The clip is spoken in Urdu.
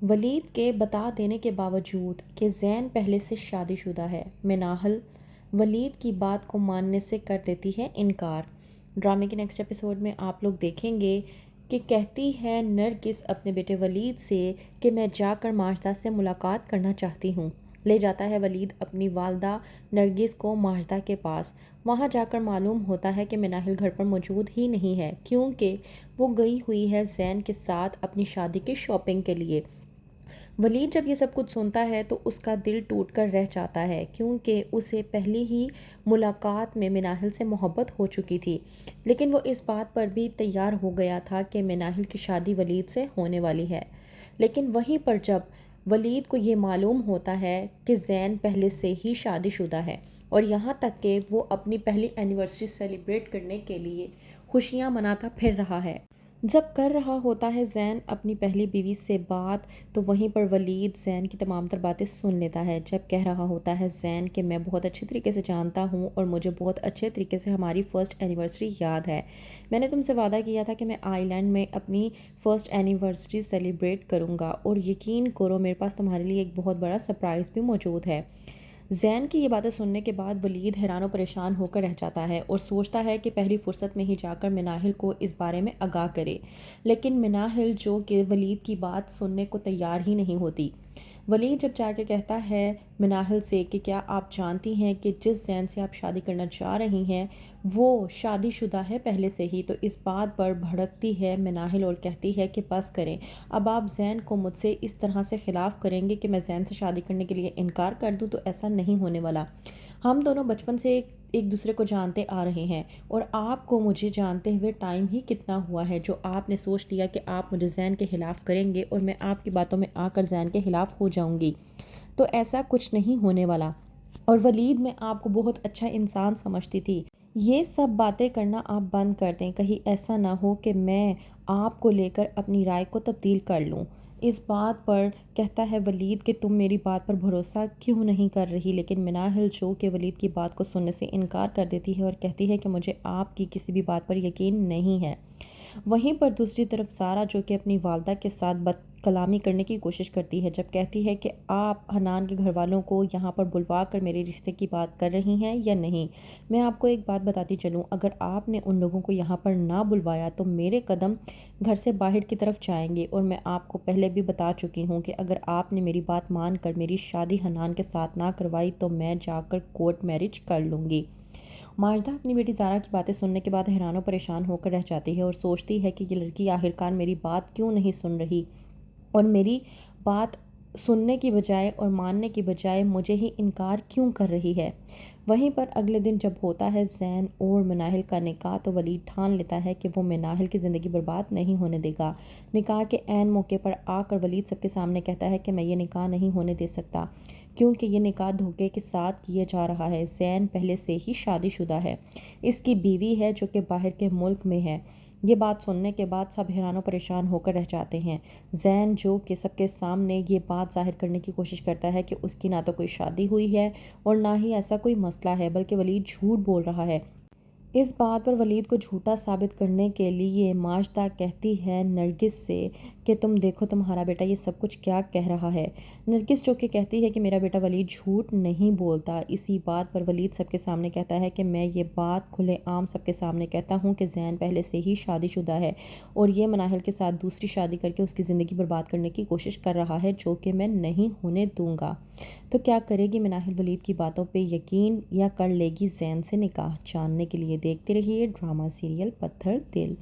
ولید کے بتا دینے کے باوجود کہ زین پہلے سے شادی شدہ ہے، مناہل ولید کی بات کو ماننے سے کر دیتی ہے انکار۔ ڈرامے کے نیکسٹ ایپیسوڈ میں آپ لوگ دیکھیں گے کہ کہتی ہے نرگس اپنے بیٹے ولید سے کہ میں جا کر ماجدہ سے ملاقات کرنا چاہتی ہوں۔ لے جاتا ہے ولید اپنی والدہ نرگس کو ماجدہ کے پاس۔ وہاں جا کر معلوم ہوتا ہے کہ مناہل گھر پر موجود ہی نہیں ہے، کیونکہ وہ گئی ہوئی ہے زین کے ساتھ اپنی شادی کی شاپنگ کے لیے۔ ولید جب یہ سب کچھ سنتا ہے تو اس کا دل ٹوٹ کر رہ جاتا ہے، کیونکہ اسے پہلی ہی ملاقات میں مناہل سے محبت ہو چکی تھی، لیکن وہ اس بات پر بھی تیار ہو گیا تھا کہ مناہل کی شادی ولید سے ہونے والی ہے۔ لیکن وہیں پر جب ولید کو یہ معلوم ہوتا ہے کہ زین پہلے سے ہی شادی شدہ ہے، اور یہاں تک کہ وہ اپنی پہلی اینیورسری سیلیبریٹ کرنے کے لیے خوشیاں مناتا پھر رہا ہے۔ جب کر رہا ہوتا ہے زین اپنی پہلی بیوی سے بات، تو وہیں پر ولید زین کی تمام تر باتیں سن لیتا ہے۔ جب کہہ رہا ہوتا ہے زین کہ میں بہت اچھے طریقے سے جانتا ہوں اور مجھے بہت اچھے طریقے سے ہماری فرسٹ اینیورسری یاد ہے۔ میں نے تم سے وعدہ کیا تھا کہ میں آئی لینڈ میں اپنی فرسٹ اینیورسری سیلیبریٹ کروں گا، اور یقین کرو میرے پاس تمہارے لیے ایک بہت بڑا سرپرائز بھی موجود ہے۔ زین کی یہ باتیں سننے کے بعد ولید حیران و پریشان ہو کر رہ جاتا ہے اور سوچتا ہے کہ پہلی فرصت میں ہی جا کر مناہل کو اس بارے میں آگاہ کرے، لیکن مناہل جو کہ ولید کی بات سننے کو تیار ہی نہیں ہوتی۔ ولید جب جا کے کہتا ہے مناہل سے کہ کیا آپ جانتی ہیں کہ جس زین سے آپ شادی کرنا چاہ رہی ہیں وہ شادی شدہ ہے پہلے سے ہی، تو اس بات پر بھڑکتی ہے مناہل اور کہتی ہے کہ بس کریں، اب آپ زین کو مجھ سے اس طرح سے خلاف کریں گے کہ میں زین سے شادی کرنے کے لیے انکار کر دوں، تو ایسا نہیں ہونے والا۔ ہم دونوں بچپن سے ایک دوسرے کو جانتے آ رہے ہیں، اور آپ کو مجھے جانتے ہوئے ٹائم ہی کتنا ہوا ہے جو آپ نے سوچ لیا کہ آپ مجھے زین کے خلاف کریں گے اور میں آپ کی باتوں میں آ کر زین کے خلاف ہو جاؤں گی، تو ایسا کچھ نہیں ہونے والا۔ اور ولید میں آپ کو بہت اچھا انسان سمجھتی تھی، یہ سب باتیں کرنا آپ بند کر دیں، کہیں ایسا نہ ہو کہ میں آپ کو لے کر اپنی رائے کو تبدیل کر لوں۔ اس بات پر کہتا ہے ولید کہ تم میری بات پر بھروسہ کیوں نہیں کر رہی، لیکن مناہل جو کہ ولید کی بات کو سننے سے انکار کر دیتی ہے اور کہتی ہے کہ مجھے آپ کی کسی بھی بات پر یقین نہیں ہے۔ وہیں پر دوسری طرف سارہ جو کہ اپنی والدہ کے ساتھ بد کلامی کرنے کی کوشش کرتی ہے، جب کہتی ہے کہ آپ حنان کے گھر والوں کو یہاں پر بلوا کر میرے رشتے کی بات کر رہی ہیں یا نہیں۔ میں آپ کو ایک بات بتاتی چلوں، اگر آپ نے ان لوگوں کو یہاں پر نہ بلوایا تو میرے قدم گھر سے باہر کی طرف جائیں گے، اور میں آپ کو پہلے بھی بتا چکی ہوں کہ اگر آپ نے میری بات مان کر میری شادی حنان کے ساتھ نہ کروائی تو میں جا کر کورٹ میرج کر لوں گی۔ ماجدہ اپنی بیٹی زارا کی باتیں سننے کے بعد حیران و پریشان ہو کر رہ جاتی ہے اور سوچتی ہے کہ یہ لڑکی آخرکار میری بات کیوں نہیں سن رہی، اور میری بات سننے کی بجائے اور ماننے کی بجائے مجھے ہی انکار کیوں کر رہی ہے۔ وہیں پر اگلے دن جب ہوتا ہے زین اور مناہل کا نکاح، تو ولید ٹھان لیتا ہے کہ وہ مناہل کی زندگی برباد نہیں ہونے دے گا۔ نکاح کے عین موقع پر آ کر ولید سب کے سامنے کہتا ہے کہ میں یہ نکاح نہیں ہونے دے سکتا، کیونکہ یہ نکاح دھوکے کے ساتھ کیا جا رہا ہے۔ زین پہلے سے ہی شادی شدہ ہے، اس کی بیوی ہے جو کہ باہر کے ملک میں ہے۔ یہ بات سننے کے بعد سب حیران و پریشان ہو کر رہ جاتے ہیں۔ زین جو کہ سب کے سامنے یہ بات ظاہر کرنے کی کوشش کرتا ہے کہ اس کی نہ تو کوئی شادی ہوئی ہے اور نہ ہی ایسا کوئی مسئلہ ہے، بلکہ ولید جھوٹ بول رہا ہے۔ اس بات پر ولید کو جھوٹا ثابت کرنے کے لیے ماجدہ کہتی ہے نرگس سے کہ تم دیکھو تمہارا بیٹا یہ سب کچھ کیا کہہ رہا ہے۔ نرگس جو کہ کہتی ہے کہ میرا بیٹا ولید جھوٹ نہیں بولتا۔ اسی بات پر ولید سب کے سامنے کہتا ہے کہ میں یہ بات کھلے عام سب کے سامنے کہتا ہوں کہ زین پہلے سے ہی شادی شدہ ہے، اور یہ مناہل کے ساتھ دوسری شادی کر کے اس کی زندگی برباد کرنے کی کوشش کر رہا ہے، جو کہ میں نہیں ہونے دوں گا۔ تو کیا کرے گی مناہل ولید کی باتوں پہ یقین، یا کر لے گی زین سے نکاح؟ جاننے کے لیے دیکھتے رہیے ڈرامہ سیریل پتھر دل۔